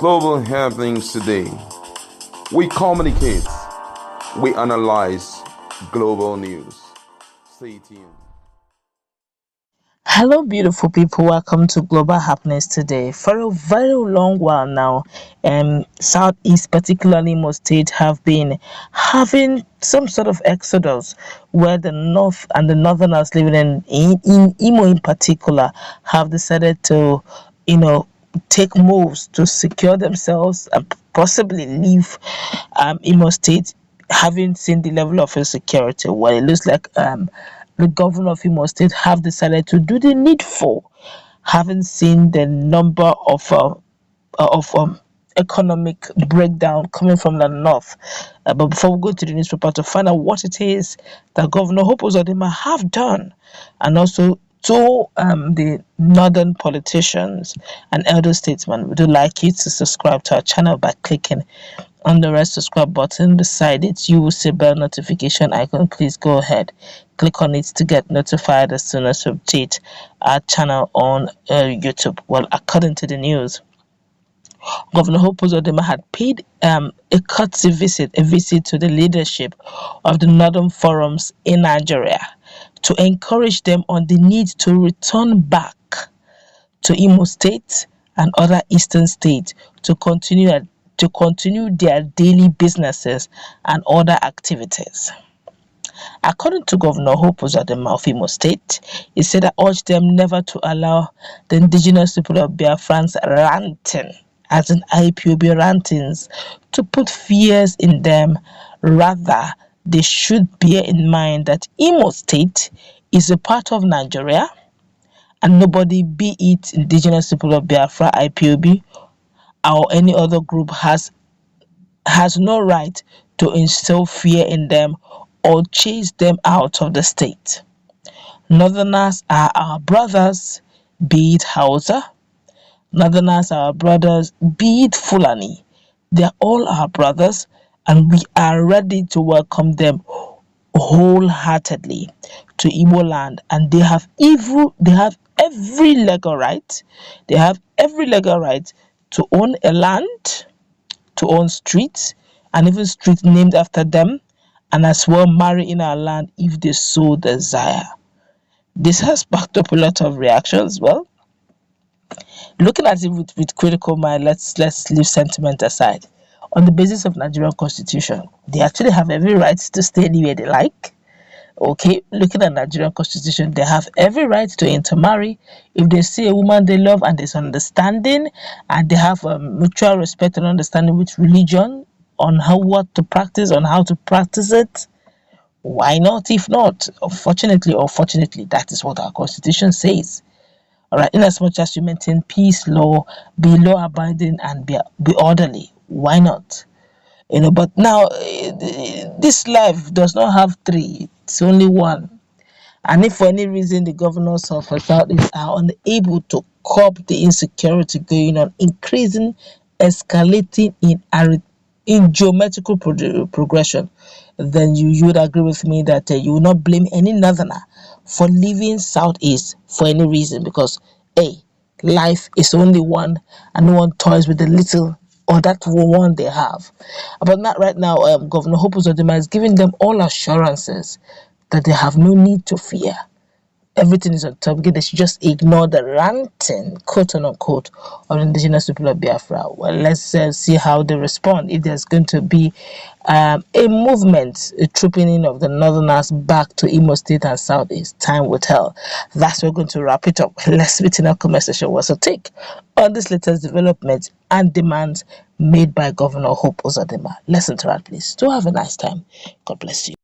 global happenings today. We communicate, we analyze global news. Stay tuned. Hello, beautiful people. Welcome to Global Happiness today. For a very long while now, Southeast, particularly Imo State, have been having some sort of exodus where the North and the Northerners living in Imo in particular have decided to, take moves to secure themselves and possibly leave Imo State, having seen the level of insecurity. Well, it looks like the governor of Imo State have decided to do the needful, having seen the number of economic breakdown coming from the north. But before we go to the newspaper to find out what it is that Governor Hope Uzodinma have done, and also to the northern politicians and elder statesmen, we would like you to subscribe to our channel by clicking on the red subscribe button. Beside it, you will see bell notification icon. Please go ahead, click on it to get notified as soon as we update our channel on YouTube. Well, according to the news, Governor Hope Uzodinma had paid a courtesy visit to the leadership of the Northern Forums in Nigeria to encourage them on the need to return back to Imo State and other eastern states to continue their daily businesses and other activities. According to Governor Hope Uzodinma of Imo State, he said, I urged them never to allow the indigenous people of Biafrans ranting, as in IPOB rantings, to put fears in them. Rather, they should bear in mind that Imo State is a part of Nigeria, and nobody, be it indigenous people of Biafra, IPOB, or any other group, has no right to instill fear in them or chase them out of the state. Northerners are our brothers, be it Hausa. Northerners are our brothers, be it Fulani. They are all our brothers, and we are ready to welcome them wholeheartedly to Igbo land, and they have every legal right. They have every legal right to own a land, to own streets, and even streets named after them, and as well marry in our land if they so desire. This has sparked up a lot of reactions. Well, looking at it with critical mind, let's leave sentiment aside. On the basis of Nigerian constitution, they actually have every right to stay anywhere they like. Okay, looking at Nigerian constitution, they have every right to intermarry if they see a woman they love and there's understanding, and they have mutual respect and understanding with religion on what to practice, on how to practice it. Why not? If not, unfortunately or fortunately, that is what our constitution says. All right, in as much as you maintain peace, law, be law abiding and be orderly, why not? But now this life does not have three, it's only one. And if for any reason the governors of Southeast are unable to curb the insecurity going on, increasing, escalating in geometrical progression, then you would agree with me that you will not blame any northerner for leaving Southeast for any reason, because life is only one, and no one toys with the little or that one they have. But not right now. Governor Hope Uzodinma is giving them all assurances that they have no need to fear. Everything is on top. They should just ignore the ranting, quote unquote, of the indigenous people of Biafra. Well, let's see how they respond. If there's going to be a movement, a trooping in of the northerners back to Imo State and Southeast, time will tell. That's where we're going to wrap it up. Let's meet in our comment section. What's your take on this latest development and demands made by Governor Hope Uzodinma? Let's interact, please. Do have a nice time. God bless you.